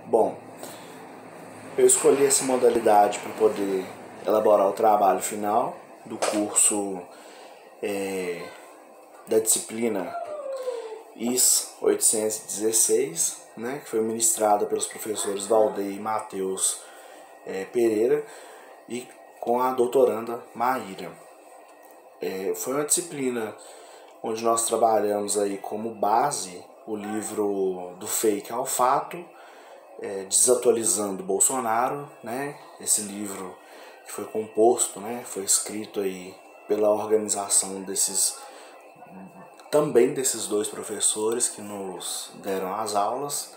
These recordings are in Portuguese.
Bom, eu escolhi essa modalidade para poder elaborar o trabalho final do curso da disciplina IS 816, né, que foi ministrada pelos professores Valdeir e Matheus Pereira e com a doutoranda Maíra. Foi uma disciplina onde nós trabalhamos aí como base o livro Do Fake ao Fato, Desatualizando Bolsonaro, né? Esse livro que foi composto, né? Foi escrito aí pela organização desses dois professores que nos deram as aulas,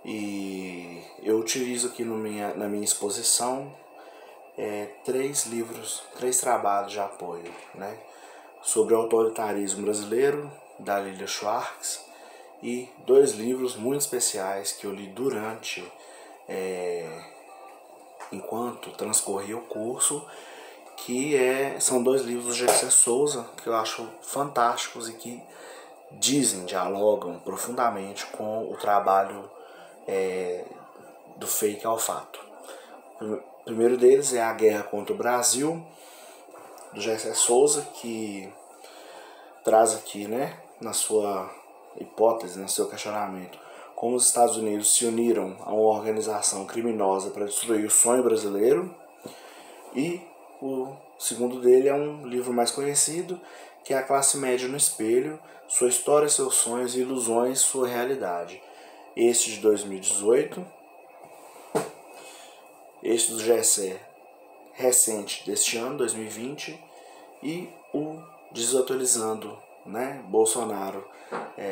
e eu utilizo aqui na minha exposição três trabalhos de apoio, né? Sobre o autoritarismo brasileiro, da Lilia Schwartz, e dois livros muito especiais que eu li enquanto transcorria o curso, que são dois livros do Gessé Souza, que eu acho fantásticos e que dialogam profundamente com o trabalho do Fake ao Fato. O primeiro deles é A Guerra contra o Brasil, do Gessé Souza, que traz aqui, né, na sua hipótese, no seu questionamento, como os Estados Unidos se uniram a uma organização criminosa para destruir o sonho brasileiro. E o segundo dele é um livro mais conhecido, que é A Classe Média no Espelho, Sua História, Seus Sonhos e Ilusões, Sua Realidade. Este de 2018, este do GSE recente deste ano, 2020, e o Desatualizando, né, Bolsonaro,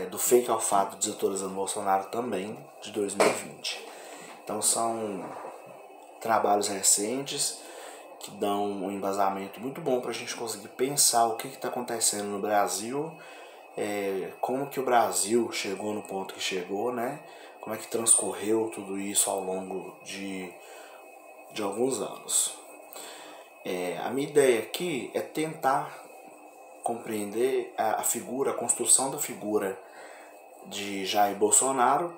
do Fake ao Fato, Desatualizando Bolsonaro, também de 2020. Então são trabalhos recentes que dão um embasamento muito bom para a gente conseguir pensar o que está acontecendo no Brasil, como que o Brasil chegou no ponto que chegou, né? Como é que transcorreu tudo isso ao longo de alguns anos. A minha ideia aqui é tentar compreender a construção da figura de Jair Bolsonaro,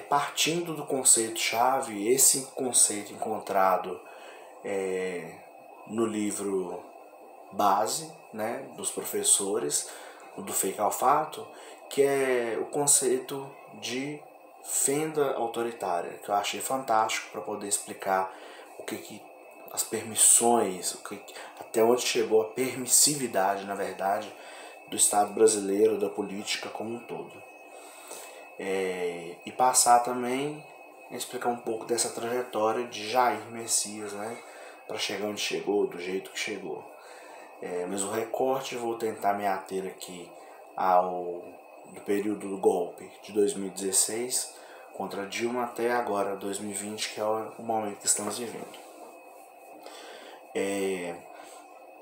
partindo do conceito-chave, esse conceito encontrado no livro base, né, dos professores, do Fake ao Fato, que é o conceito de fenda autoritária, que eu achei fantástico para poder explicar o que as permissões, até onde chegou a permissividade, na verdade, do Estado brasileiro, da política como um todo. E passar também a explicar um pouco dessa trajetória de Jair Messias, né, para chegar onde chegou, do jeito que chegou. Mas o recorte, vou tentar me ater aqui do período do golpe de 2016 contra Dilma até agora, 2020, que é o momento que estamos vivendo.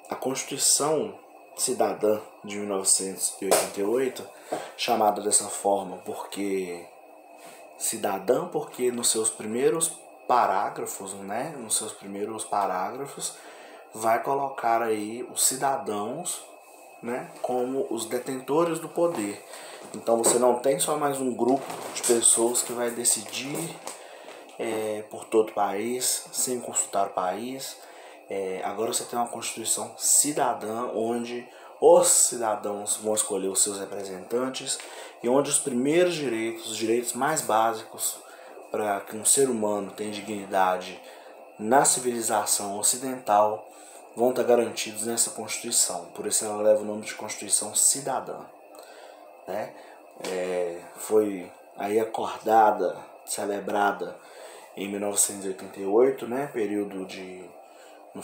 A Constituição Cidadã de 1988, chamada dessa forma porque cidadã, porque nos seus primeiros parágrafos, vai colocar aí os cidadãos, né, como os detentores do poder. Então você não tem só mais um grupo de pessoas que vai decidir por todo o país, sem consultar o país. Agora você tem uma Constituição cidadã, onde os cidadãos vão escolher os seus representantes e onde os primeiros direitos, os direitos mais básicos para que um ser humano tenha dignidade na civilização ocidental, vão estar garantidos nessa Constituição. Por isso ela leva o nome de Constituição Cidadã, né? Foi aí acordada, celebrada em 1988, né? No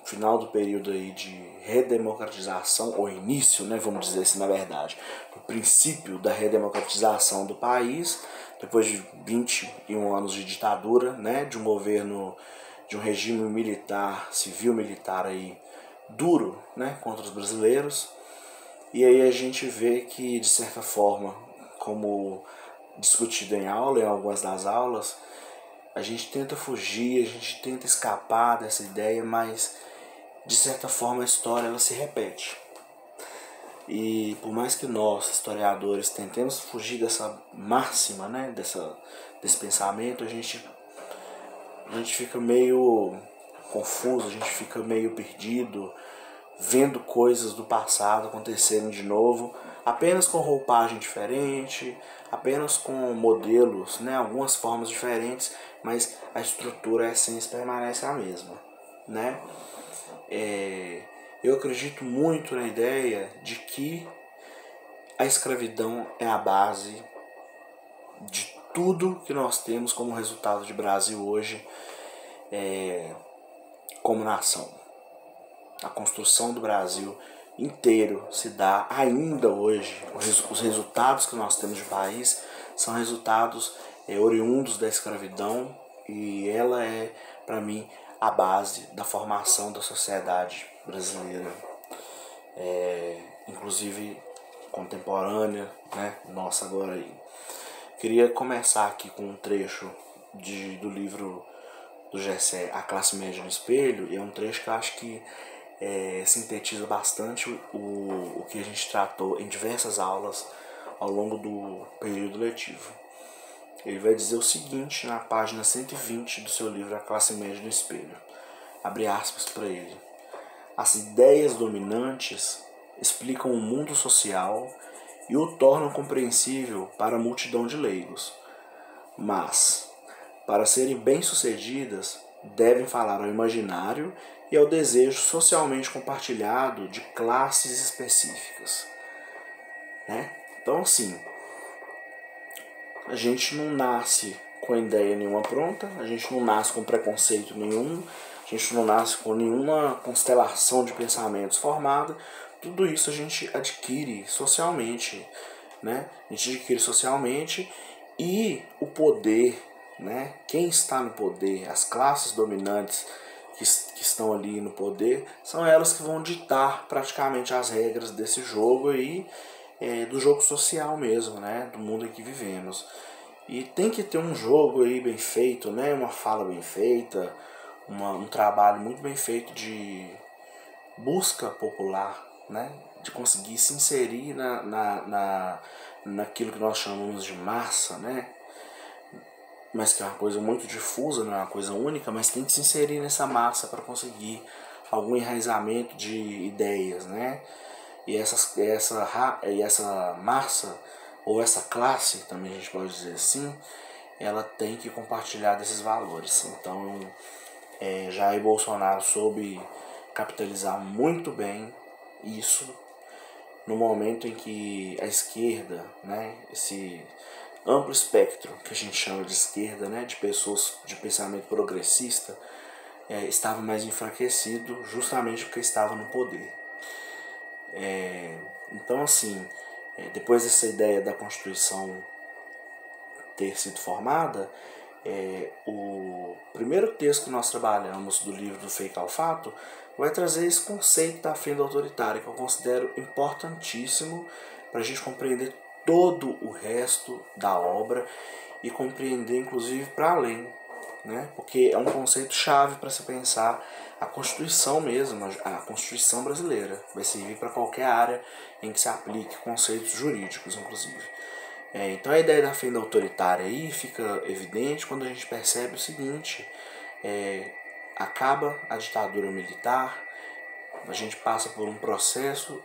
final do período aí de redemocratização, ou início, né, vamos dizer assim, na verdade, o princípio da redemocratização do país, depois de 21 anos de ditadura, né, de um governo, de um regime militar, civil-militar aí duro, né, contra os brasileiros. E aí a gente vê que, de certa forma, como discutido em algumas das aulas, a gente tenta fugir, a gente tenta escapar dessa ideia, mas de certa forma a história ela se repete. E por mais que nós, historiadores, tentemos fugir dessa máxima, né, desse pensamento, a gente fica meio confuso, a gente fica meio perdido, vendo coisas do passado acontecerem de novo, apenas com roupagem diferente, apenas com modelos, né, algumas formas diferentes, mas a estrutura, a essência permanece a mesma, né? Eu acredito muito na ideia de que a escravidão é a base de tudo que nós temos como resultado de Brasil hoje, como nação. A construção do Brasil inteiro se dá ainda hoje. Os resultados que nós temos de país são resultados oriundos da escravidão, e ela é, para mim, a base da formação da sociedade brasileira, inclusive contemporânea, né? Nossa, agora aí. Queria começar aqui com um trecho do livro do Gessé, A Classe Média no Espelho, e é um trecho que eu acho que sintetiza bastante o que a gente tratou em diversas aulas ao longo do período letivo. Ele vai dizer o seguinte na página 120 do seu livro A Classe Média no Espelho. Abre aspas para ele. As ideias dominantes explicam o mundo social e o tornam compreensível para a multidão de leigos. Mas, para serem bem-sucedidas, devem falar ao imaginário e ao desejo socialmente compartilhado de classes específicas, né? Então, assim, a gente não nasce com ideia nenhuma pronta, a gente não nasce com preconceito nenhum, a gente não nasce com nenhuma constelação de pensamentos formada. Tudo isso a gente adquire socialmente, né? A gente adquire socialmente, e o poder, né? Quem está no poder, as classes dominantes que estão ali no poder, são elas que vão ditar praticamente as regras desse jogo aí, do jogo social mesmo, né? Do mundo em que vivemos. E tem que ter um jogo aí bem feito, né? Uma fala bem feita, um trabalho muito bem feito de busca popular, né? De conseguir se inserir naquilo que nós chamamos de massa, né? Mas que é uma coisa muito difusa, não é uma coisa única, mas tem que se inserir nessa massa para conseguir algum enraizamento de ideias, né? E essa massa, ou essa classe, também a gente pode dizer assim, ela tem que compartilhar desses valores. Então, Jair Bolsonaro soube capitalizar muito bem isso no momento em que a esquerda, né, esse amplo espectro que a gente chama de esquerda, né, de pessoas de pensamento progressista, estava mais enfraquecido justamente porque estava no poder. Então, assim, depois dessa ideia da Constituição ter sido formada, o primeiro texto que nós trabalhamos do livro do Fake ao Fato vai trazer esse conceito da fenda autoritária, que eu considero importantíssimo para a gente compreender todo o resto da obra e compreender inclusive para além, né? Porque é um conceito chave para se pensar a Constituição mesmo, a Constituição brasileira. Vai servir para qualquer área em que se aplique conceitos jurídicos, inclusive. Então a ideia da fenda autoritária aí fica evidente quando a gente percebe o seguinte: acaba a ditadura militar, a gente passa por um processo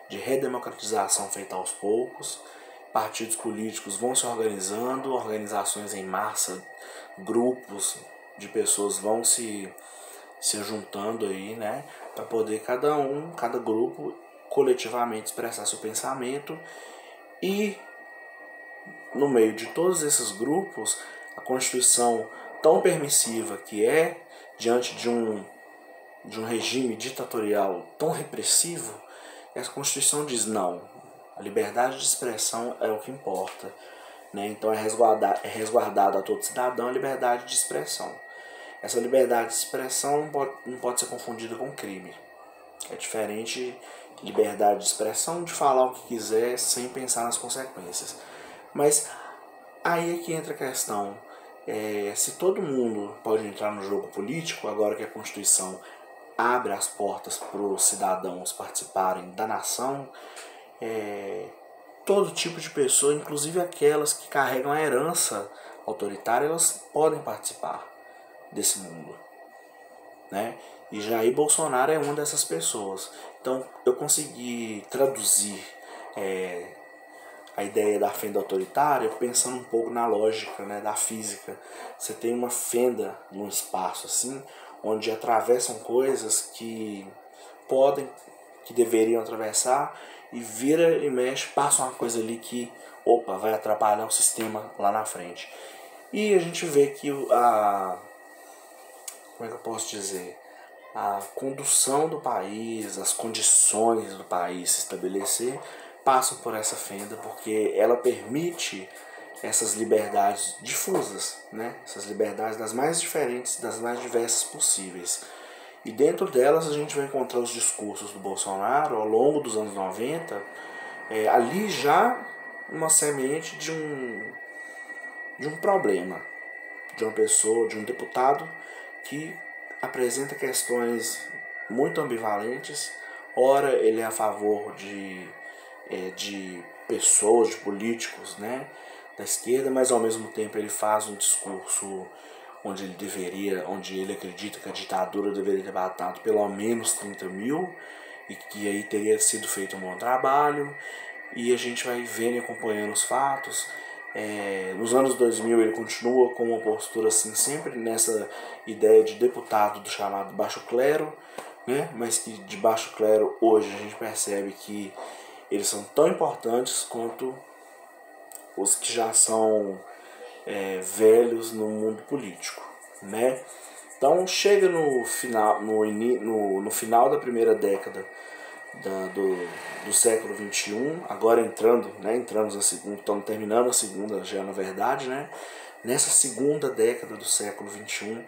de redemocratização feita aos poucos, partidos políticos vão se organizando, organizações em massa, grupos de pessoas vão se juntando aí, né, para poder cada grupo coletivamente expressar seu pensamento. E no meio de todos esses grupos, a Constituição tão permissiva que é, diante de um regime ditatorial tão repressivo, essa Constituição diz não, a liberdade de expressão é o que importa, né? Então é resguardada a todo cidadão a liberdade de expressão. Essa liberdade de expressão não pode ser confundida com crime. É diferente liberdade de expressão de falar o que quiser sem pensar nas consequências. Mas aí é que entra a questão. Se todo mundo pode entrar no jogo político, agora que a Constituição abre as portas para os cidadãos participarem da nação, todo tipo de pessoa, inclusive aquelas que carregam a herança autoritária, elas podem participar desse mundo, né? E Jair Bolsonaro é uma dessas pessoas. Então eu consegui traduzir a ideia da fenda autoritária pensando um pouco na lógica, né, da física. Você tem uma fenda num espaço assim, onde atravessam coisas que podem, que deveriam atravessar, e vira e mexe, passa uma coisa ali que, opa, vai atrapalhar o sistema lá na frente. E a gente vê que como é que eu posso dizer, a condução do país, as condições do país se estabelecer, passam por essa fenda, porque ela permite essas liberdades difusas, né? Essas liberdades das mais diferentes, das mais diversas possíveis. E dentro delas a gente vai encontrar os discursos do Bolsonaro ao longo dos anos 90, ali já uma semente de um problema, de uma pessoa, de um deputado que apresenta questões muito ambivalentes. Ora ele é a favor de pessoas, de políticos, né, da esquerda, mas ao mesmo tempo ele faz um discurso onde ele acredita que a ditadura deveria ter matado pelo menos 30 mil e que aí teria sido feito um bom trabalho. E a gente vai vendo e acompanhando os fatos. Nos anos 2000 ele continua com uma postura assim, sempre nessa ideia de deputado do chamado baixo clero, né? Mas que de baixo clero hoje a gente percebe que eles são tão importantes quanto os que já são velhos no mundo político, né? Então chega no final da primeira década do século XXI, agora entramos na segunda, estamos terminando a segunda já na verdade, né? Nessa segunda década do século XXI,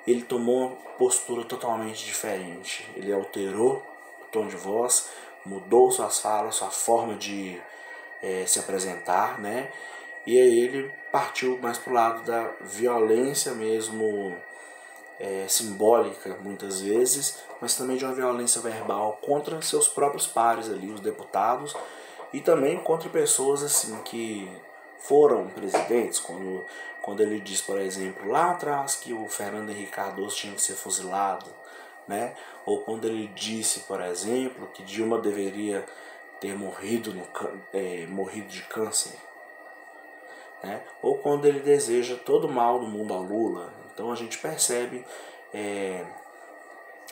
ele tomou uma postura totalmente diferente. Ele alterou o tom de voz, mudou suas falas, sua forma de se apresentar, né? E aí ele partiu mais pro lado da violência mesmo, simbólica muitas vezes, mas também de uma violência verbal contra seus próprios pares ali, os deputados, e também contra pessoas assim que foram presidentes, quando ele diz, por exemplo, lá atrás que o Fernando Henrique Cardoso tinha que ser fuzilado, né? Ou quando ele disse, por exemplo, que Dilma deveria ter morrido de câncer, né? Ou quando ele deseja todo o mal do mundo ao Lula. Então a gente percebe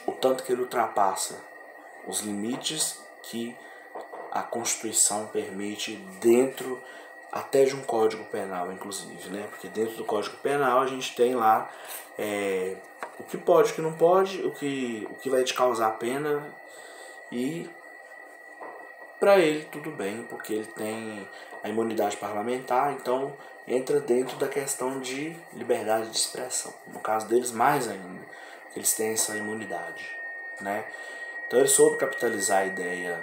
o tanto que ele ultrapassa os limites que a Constituição permite, dentro até de um Código Penal, inclusive, né? Porque dentro do Código Penal a gente tem lá o que pode, o que não pode, o que vai te causar pena, e para ele tudo bem, porque ele tem a imunidade parlamentar, então entra dentro da questão de liberdade de expressão. No caso deles, mais ainda, que eles têm essa imunidade, né? Então ele soube capitalizar a ideia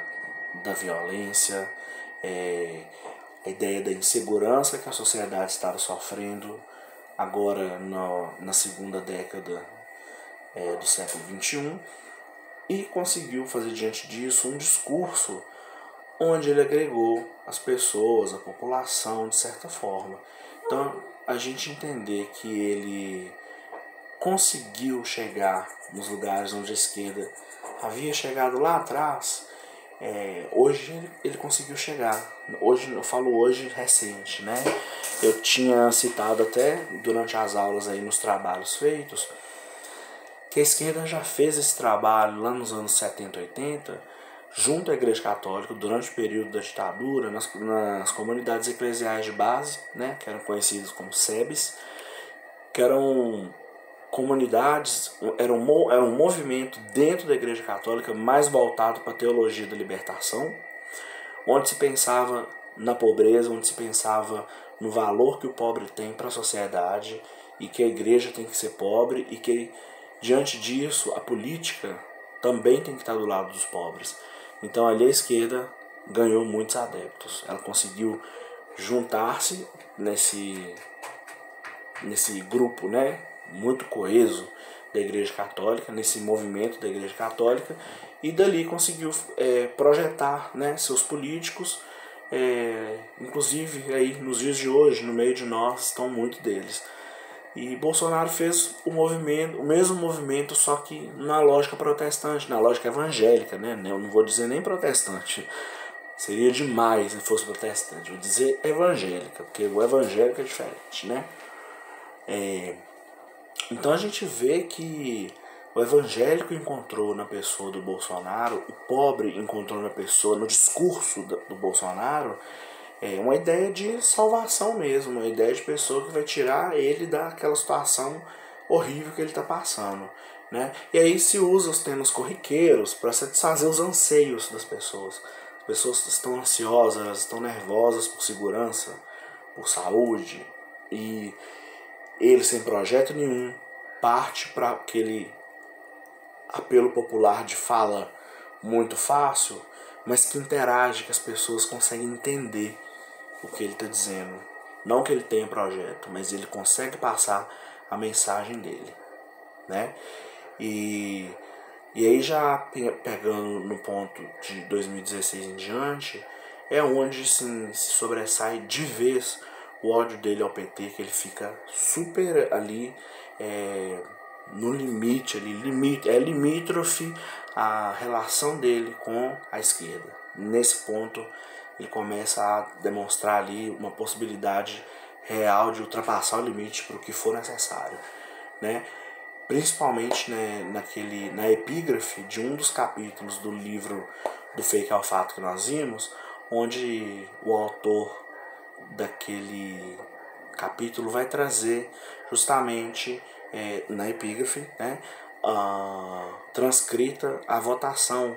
da violência, a ideia da insegurança que a sociedade estava sofrendo agora na segunda década do século XXI, e conseguiu fazer diante disso um discurso onde ele agregou as pessoas, a população, de certa forma. Então, a gente entender que ele conseguiu chegar nos lugares onde a esquerda havia chegado lá atrás, hoje ele conseguiu chegar. Hoje, eu falo hoje recente, né? Eu tinha citado até durante as aulas aí nos trabalhos feitos que a esquerda já fez esse trabalho lá nos anos 70, 80, junto à Igreja Católica, durante o período da ditadura, nas comunidades eclesiais de base, né, que eram conhecidas como SEBs, que eram comunidades, era um movimento dentro da Igreja Católica mais voltado para a teologia da libertação, onde se pensava na pobreza, onde se pensava no valor que o pobre tem para a sociedade, e que a igreja tem que ser pobre, e que diante disso a política também tem que estar do lado dos pobres. Então ali a esquerda ganhou muitos adeptos. Ela conseguiu juntar-se nesse grupo, né, muito coeso da Igreja Católica, nesse movimento da Igreja Católica, e dali conseguiu projetar, né, seus políticos, inclusive aí nos dias de hoje, no meio de nós, estão muitos deles. E Bolsonaro fez o mesmo movimento, só que na lógica protestante, na lógica evangélica, né? Eu não vou dizer nem protestante, seria demais se fosse protestante, vou dizer evangélica, porque o evangélico é diferente, né? Então a gente vê que o evangélico encontrou na pessoa do Bolsonaro, o pobre encontrou na pessoa, no discurso do Bolsonaro, uma ideia de salvação mesmo, uma ideia de pessoa que vai tirar ele daquela situação horrível que ele está passando, né? E aí se usa os temas corriqueiros para satisfazer os anseios das pessoas. As pessoas estão ansiosas, elas estão nervosas por segurança, por saúde, e ele sem projeto nenhum parte para aquele apelo popular de fala muito fácil, mas que interage, que as pessoas conseguem entender o que ele está dizendo. Não que ele tenha projeto, mas ele consegue passar a mensagem dele, né? E aí já pegando no ponto de 2016 em diante, é onde se sobressai de vez o ódio dele ao PT, que ele fica super ali no limite, é limítrofe a relação dele com a esquerda. Nesse ponto ele começa a demonstrar ali uma possibilidade real de ultrapassar o limite para o que for necessário, né? Principalmente, né, na epígrafe de um dos capítulos do livro do Fake ao Fato que nós vimos, onde o autor daquele capítulo vai trazer justamente na epígrafe, né, transcrita a votação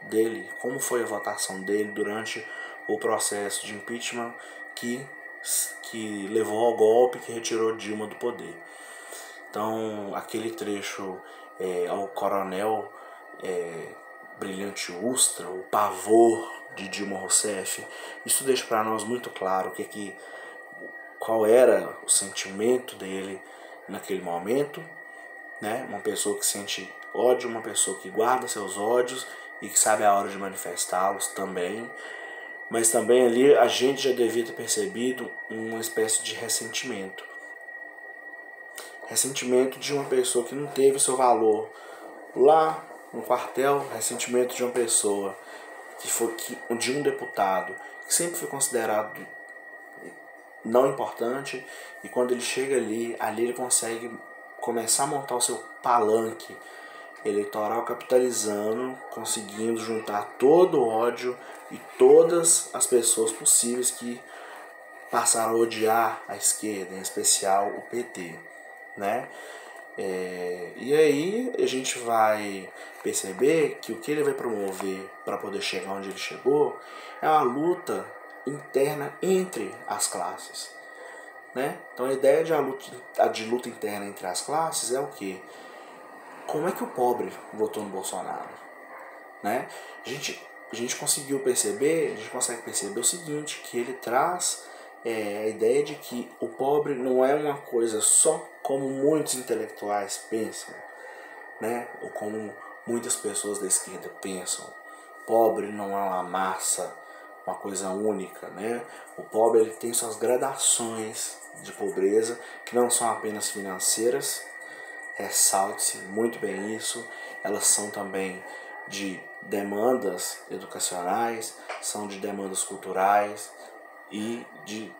dele, como foi a votação dele durante o processo de impeachment que levou ao golpe que retirou Dilma do poder. Então, aquele trecho ao coronel Brilhante Ustra, o pavor de Dilma Rousseff, isso deixa para nós muito claro qual era o sentimento dele naquele momento, né? Uma pessoa que sente ódio, uma pessoa que guarda seus ódios e que sabe a hora de manifestá-los também. Mas também ali a gente já devia ter percebido uma espécie de ressentimento. Ressentimento de uma pessoa que não teve seu valor lá no quartel, ressentimento de uma pessoa de um deputado que sempre foi considerado não importante, e quando ele chega ali ele consegue começar a montar o seu palanque eleitoral capitalizando, conseguindo juntar todo o ódio e todas as pessoas possíveis que passaram a odiar a esquerda, em especial o PT, né? E aí a gente vai perceber que o que ele vai promover para poder chegar onde ele chegou é uma luta interna entre as classes, né? Então a ideia de luta interna entre as classes é o quê? Como é que o pobre votou no Bolsonaro, né? A gente consegue perceber o seguinte, que ele traz a ideia de que o pobre não é uma coisa só como muitos intelectuais pensam, né? Ou como muitas pessoas da esquerda pensam. Pobre não é uma massa, uma coisa única, né? O pobre ele tem suas gradações de pobreza, que não são apenas financeiras, ressalte-se muito bem isso, elas são também de demandas educacionais, são de demandas culturais e de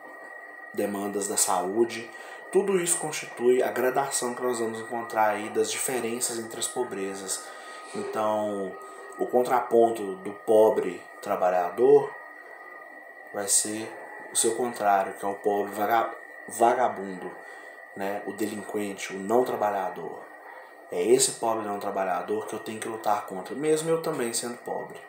demandas da saúde. Tudo isso constitui a gradação que nós vamos encontrar aí das diferenças entre as pobrezas. Então, o contraponto do pobre trabalhador vai ser o seu contrário, que é o pobre vagabundo, né? O delinquente, o não trabalhador. É esse pobre não trabalhador que eu tenho que lutar contra, mesmo eu também sendo pobre.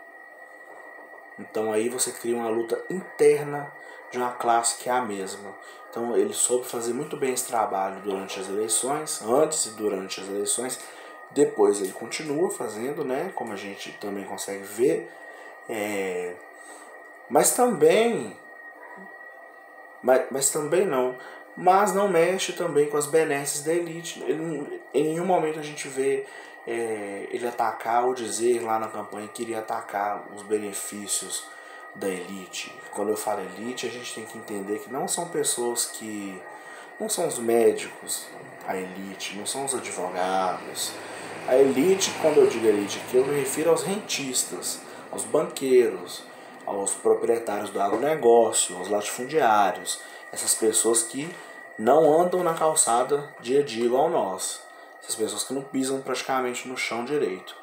Então aí você cria uma luta interna de uma classe que é a mesma. Então ele soube fazer muito bem esse trabalho durante as eleições, antes e durante as eleições. Depois ele continua fazendo, né? Como a gente também consegue ver. Mas também não. mas não mexe também com as benesses da elite. Em nenhum momento a gente vê ele atacar ou dizer lá na campanha que iria atacar os benefícios da elite. Quando eu falo elite, a gente tem que entender que não são pessoas que... Não são os médicos, a elite, não são os advogados. A elite, quando eu digo elite aqui, eu me refiro aos rentistas, aos banqueiros, aos proprietários do agronegócio, aos latifundiários, essas pessoas que não andam na calçada dia a dia igual nós, essas pessoas que não pisam praticamente no chão direito.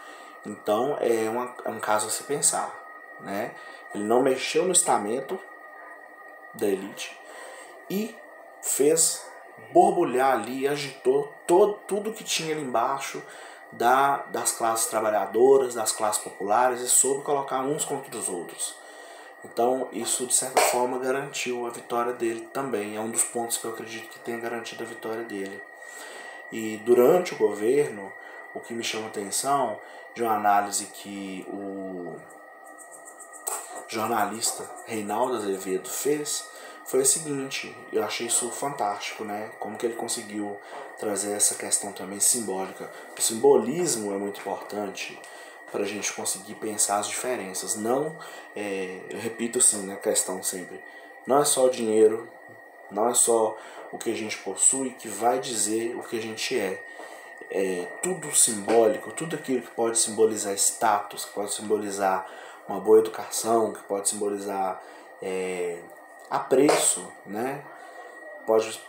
Então é um caso a se pensar, né? Ele não mexeu no estamento da elite e fez borbulhar ali, agitou tudo que tinha ali embaixo das classes trabalhadoras, das classes populares, e soube colocar uns contra os outros. Então isso de certa forma garantiu a vitória dele também. É um dos pontos que eu acredito que tenha garantido a vitória dele. E durante o governo, o que me chama a atenção de uma análise que o jornalista Reinaldo Azevedo fez foi o seguinte: eu achei isso fantástico, né? Como que ele conseguiu trazer essa questão também simbólica. O simbolismo é muito importante para a gente conseguir pensar as diferenças. Não, eu repito assim na questão sempre, não é só o dinheiro, não é só o que a gente possui que vai dizer o que a gente é. Tudo simbólico, tudo aquilo que pode simbolizar status, que pode simbolizar uma boa educação, que pode simbolizar apreço, né? Pode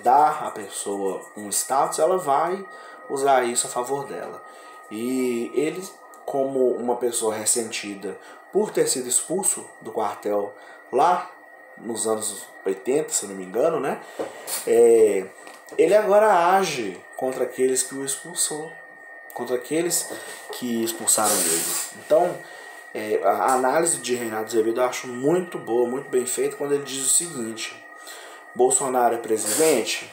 dar à pessoa um status, ela vai usar isso a favor dela. E ele, como uma pessoa ressentida por ter sido expulso do quartel lá nos anos 80, se eu não me engano, né? Ele agora age contra aqueles que o expulsou, contra aqueles que expulsaram ele. Então, a análise de Reinaldo Azevedo eu acho muito boa, muito bem feita, quando ele diz o seguinte: Bolsonaro é presidente?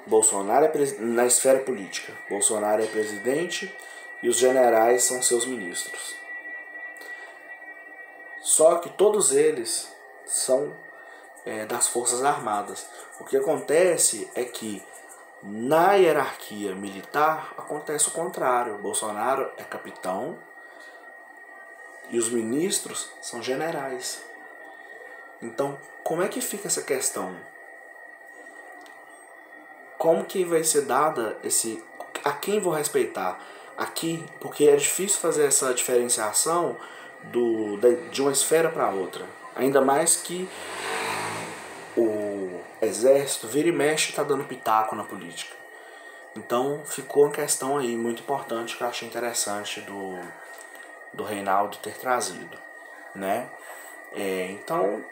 Bolsonaro na esfera política. Bolsonaro é presidente e os generais são seus ministros. Só que todos eles são das Forças Armadas. O que acontece é que na hierarquia militar acontece o contrário. Bolsonaro é capitão e os ministros são generais. Então, como é que fica essa questão? Como que vai ser dada esse... A quem vou respeitar? Aqui, porque é difícil fazer essa diferenciação de uma esfera para outra. Ainda mais que o exército vira e mexe está dando pitaco na política. Então ficou uma questão aí muito importante que eu achei interessante do Reinaldo ter trazido, né? Então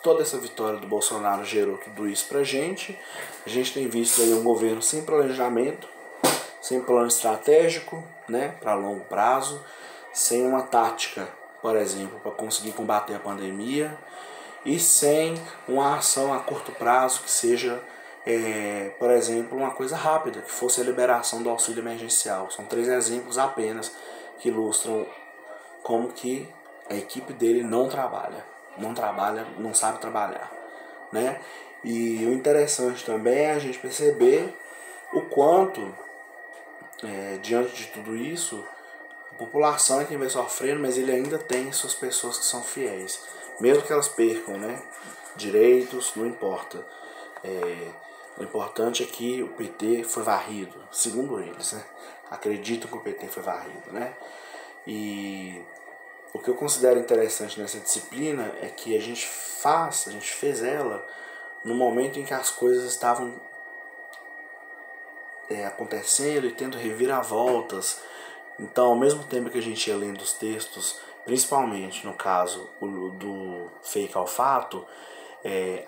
toda essa vitória do Bolsonaro gerou tudo isso pra gente. A gente tem visto aí um governo sem planejamento, sem plano estratégico, né, para longo prazo, sem uma tática, por exemplo, para conseguir combater a pandemia, e sem uma ação a curto prazo que seja, por exemplo, uma coisa rápida, que fosse a liberação do auxílio emergencial. São 3 exemplos apenas que ilustram como que a equipe dele não trabalha, não sabe trabalhar, né? E o interessante também é a gente perceber o quanto, diante de tudo isso, a população é quem vai sofrendo, mas ele ainda tem suas pessoas que são fiéis, mesmo que elas percam, né? Direitos, não importa. O importante é que o PT foi varrido, segundo eles, né? Acreditam que o PT foi varrido, né? E o que eu considero interessante nessa disciplina é que a gente fez ela no momento em que as coisas estavam acontecendo e tendo reviravoltas. Então, ao mesmo tempo que a gente ia lendo os textos, principalmente no caso do Fake ao Fato,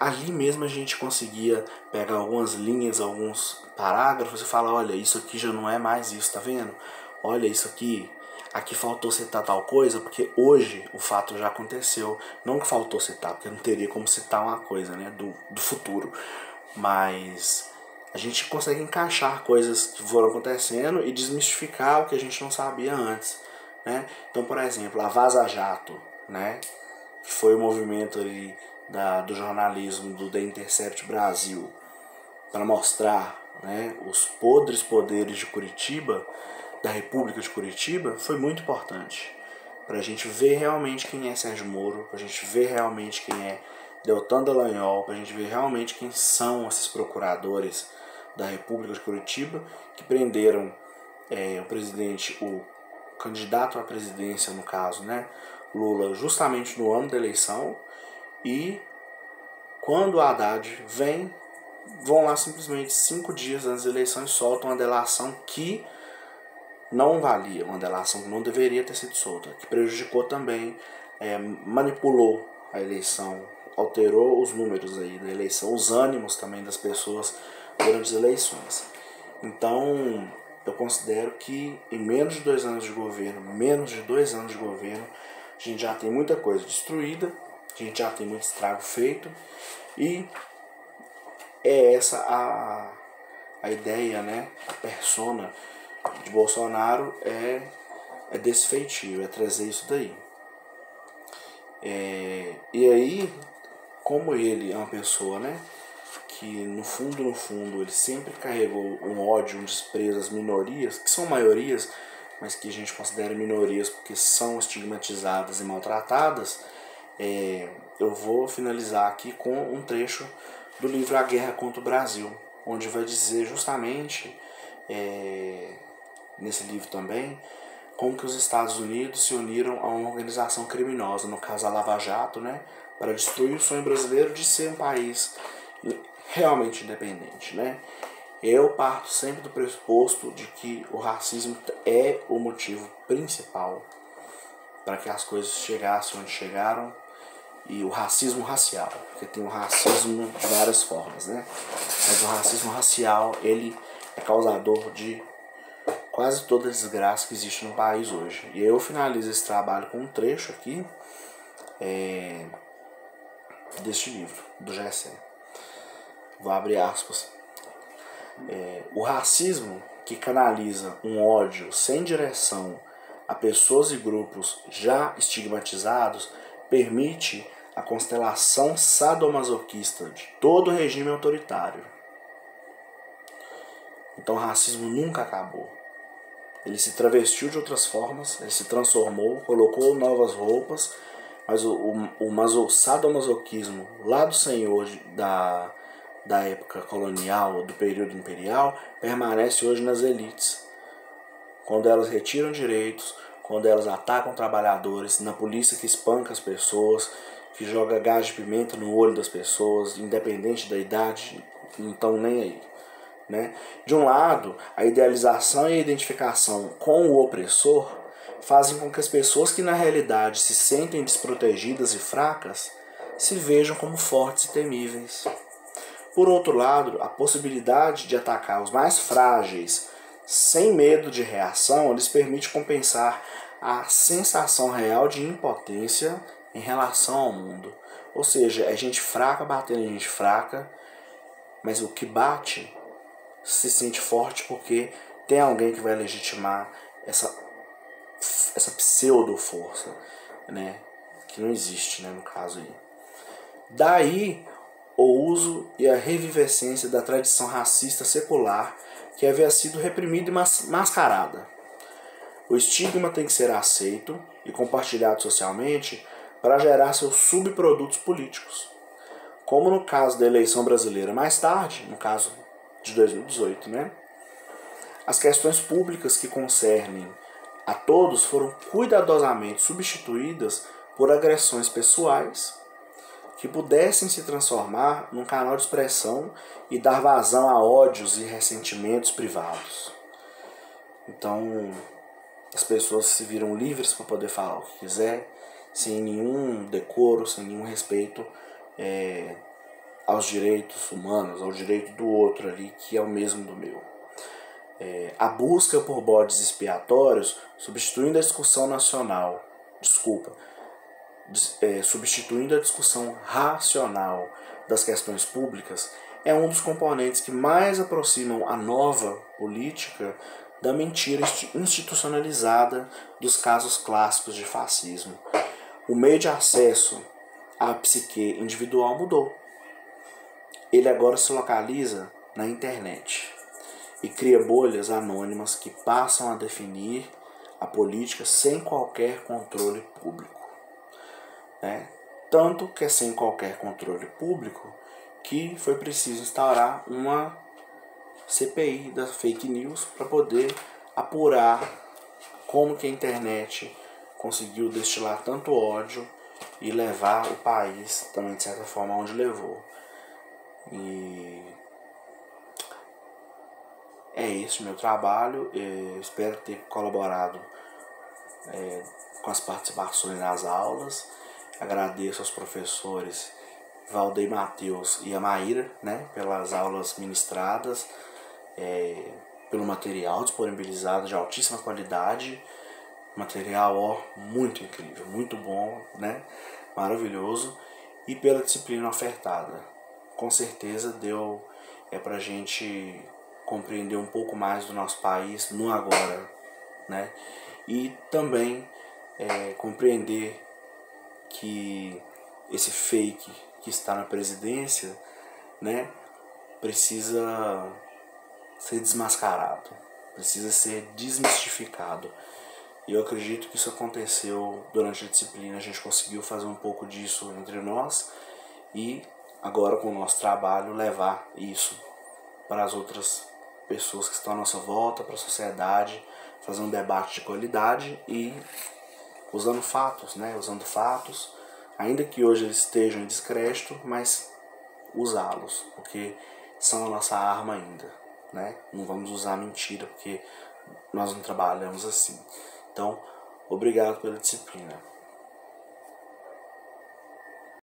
ali mesmo a gente conseguia pegar algumas linhas, alguns parágrafos e falar: olha, isso aqui já não é mais isso, tá vendo? Olha, isso aqui faltou citar tal coisa, porque hoje o fato já aconteceu. Não que faltou citar, porque não teria como citar uma coisa, né, do futuro. Mas a gente consegue encaixar coisas que foram acontecendo e desmistificar o que a gente não sabia antes, né? Então, por exemplo, a Vaza Jato, né, que foi o movimento ali do jornalismo do The Intercept Brasil para mostrar, né, os podres poderes de Curitiba, da República de Curitiba, foi muito importante. Para a gente ver realmente quem é Sérgio Moro, para a gente ver realmente quem é Deltan Dallagnol, para a gente ver realmente quem são esses procuradores da República de Curitiba que prenderam o candidato à presidência, no caso, né, Lula, justamente no ano da eleição, e quando o Haddad vão lá simplesmente 5 dias antes da eleição e soltam uma delação que não valia, uma delação que não deveria ter sido solta, que prejudicou também, manipulou a eleição, alterou os números aí da eleição, os ânimos também das pessoas durante as eleições. Então, eu considero que em menos de 2 anos de governo, a gente já tem muita coisa destruída, a gente já tem muito estrago feito, e é essa a ideia, né, a persona de Bolsonaro é desse feitio, é trazer isso daí. E aí, como ele é uma pessoa, né, que no fundo ele sempre carregou um ódio, um desprezo às minorias, que são maiorias, mas que a gente considera minorias porque são estigmatizadas e maltratadas, eu vou finalizar aqui com um trecho do livro A Guerra contra o Brasil, onde vai dizer justamente, nesse livro também, como que os Estados Unidos se uniram a uma organização criminosa, no caso a Lava Jato, né, para destruir o sonho brasileiro de ser um país realmente independente, né? Eu parto sempre do pressuposto de que o racismo é o motivo principal para que as coisas chegassem onde chegaram, e o racismo racial, porque tem o racismo de várias formas, né? Mas o racismo racial, ele é causador de quase toda a desgraça que existe no país hoje. E eu finalizo esse trabalho com um trecho aqui deste livro, do Gessé. Vou abrir aspas. O racismo, que canaliza um ódio sem direção a pessoas e grupos já estigmatizados, permite a constelação sadomasoquista de todo regime autoritário. Então o racismo nunca acabou. Ele se travestiu de outras formas, ele se transformou, colocou novas roupas, mas o sadomasoquismo lá do senhor da época colonial, do período imperial, permanece hoje nas elites. Quando elas retiram direitos, quando elas atacam trabalhadores, na polícia que espanca as pessoas, que joga gás de pimenta no olho das pessoas, independente da idade, não estão nem aí. Né? De um lado, a idealização e a identificação com o opressor fazem com que as pessoas que na realidade se sentem desprotegidas e fracas se vejam como fortes e temíveis. Por outro lado, a possibilidade de atacar os mais frágeis sem medo de reação lhes permite compensar a sensação real de impotência em relação ao mundo. Ou seja, é gente fraca batendo em gente fraca, mas o que bate se sente forte porque tem alguém que vai legitimar essa pseudo-força, né? Que não existe, né, no caso aí. Daí o uso e a revivescência da tradição racista secular que havia sido reprimida e mascarada. O estigma tem que ser aceito e compartilhado socialmente para gerar seus subprodutos políticos. Como no caso da eleição brasileira mais tarde, no caso de 2018, né? As questões públicas que concernem a todos foram cuidadosamente substituídas por agressões pessoais que pudessem se transformar num canal de expressão e dar vazão a ódios e ressentimentos privados. Então, as pessoas se viram livres para poder falar o que quiser, sem nenhum decoro, sem nenhum respeito aos direitos humanos, ao direito do outro ali, que é o mesmo do meu. A busca por bodes expiatórios, substituindo a discussão nacional, substituindo a discussão racional das questões públicas, é um dos componentes que mais aproximam a nova política da mentira institucionalizada dos casos clássicos de fascismo. O meio de acesso a psique individual mudou. Ele agora se localiza na internet e cria bolhas anônimas que passam a definir a política sem qualquer controle público. Tanto que é sem qualquer controle público que foi preciso instaurar uma CPI das fake news para poder apurar como que a internet conseguiu destilar tanto ódio e levar o país também de certa forma onde levou. E é esse o meu trabalho. Eu espero ter colaborado com as participações nas aulas. Agradeço aos professores Valdeir Matheus e a Maíra, pelas aulas ministradas, pelo material disponibilizado de altíssima qualidade, material muito incrível, muito bom, maravilhoso, e pela disciplina ofertada. Com certeza deu pra gente compreender um pouco mais do nosso país no agora, e também compreender que esse fake que está na presidência, precisa ser desmascarado, precisa ser desmistificado. E eu acredito que isso aconteceu durante a disciplina. A gente conseguiu fazer um pouco disso entre nós e agora com o nosso trabalho levar isso para as outras pessoas que estão à nossa volta, para a sociedade, fazer um debate de qualidade e usando fatos, ainda que hoje eles estejam em descrédito, mas usá-los, porque são a nossa arma ainda, Não vamos usar mentira, porque nós não trabalhamos assim. Então, obrigado pela disciplina.